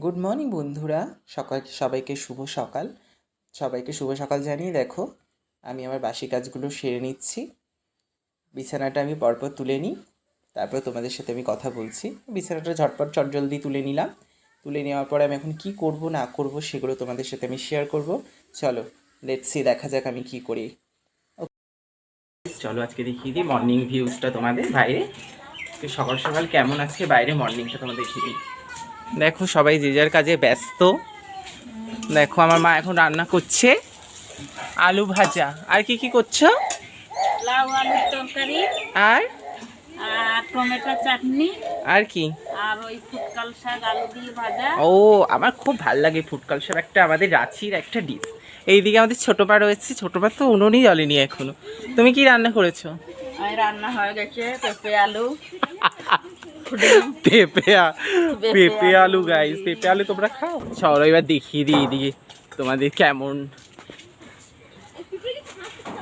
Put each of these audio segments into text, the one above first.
Good morning বন্ধুরা, সবাইকে শুভ সকাল। সবাইকে শুভ সকাল জানিয়ে দেখো আমি আমার বাসি কাজগুলো সেরে নিচ্ছি। বিছানাটা আমি পরপর তুলে নিই, তারপর তোমাদের সাথে আমি কথা বলছি। বিছানাটা ঝটপট চটজলদি তুলে নিলাম। তুলে নেওয়ার পরে আমি এখন কি করব না করব সেগুলো তোমাদের সাথে আমি শেয়ার করব। চলো লেটস সি, দেখা যাক আমি কি করি। চলো আজকে দেখিয়ে দিই মর্নিং ভিউজটা তোমাদের বাইরে। সকাল সকাল কেমন আজকে বাইরে মর্নিংটা তোমাদের দেখিয়ে দিই। দেখো সবাই যে যার কাজে ব্যস্ত। দেখো আমার মা এখন রান্না করছে আলু ভাজা। আর কি কি করছো? লাউ আলুর তরকারি আর আর টমেটো চাটনি আর কি? আর ওই ফুটকাল শাক আলু দিয়ে ভাজা। ও, আমার খুব ভাল লাগে ফুটকাল শাক, একটা আমাদের রাঁচির একটা ডিশ। এইদিকে আমাদের ছোটো পা রয়েছে, ছোটো পা তো উনুনই জ্বলেনি এখনো। তুমি কি রান্না করেছো? আর রান্না হয়ে গেছে পেঁপে আলু। পেঁপে আলু গাইস, পেঁপে আলু তোমরা খাও? চলো এবার দেখিয়ে দিই এইদিকে তোমাদের কেমন।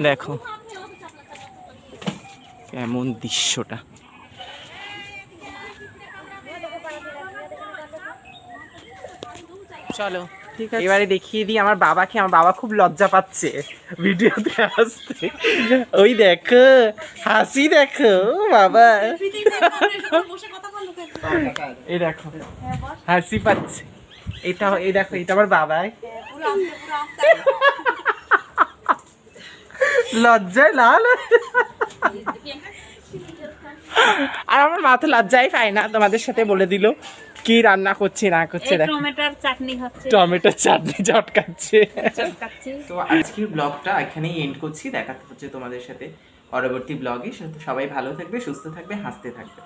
দেখো কেমন দৃশ্যটা। চলো ঠিক আছে, এবারে দেখিয়ে দিই আমার বাবাকে। আমার বাবা খুব লজ্জা পাচ্ছে ভিডিওতে আসতে। ওই দেখো হাসি, দেখো বাবা, এই দেখো হাসি পাচ্ছে। এটা এই দেখো, এটা আমার বাবাই লজ্জায় লাল। আর আমার মা তো লজ্জাই পায় না, তোমাদের সাথে বলে দিল কি রান্না করছে না করছে। টমেটোর চাটনি হচ্ছে, টমেটোর চাটনি চটকাচ্ছে। চটকাচ্ছি। তো আজকের ব্লগটা এখানেই এন্ড করছি। দেখা হচ্ছে তোমাদের সাথে পরবর্তী ব্লগে। সবাই ভালো থাকবে, সুস্থ থাকবে, হাসতে থাকবে।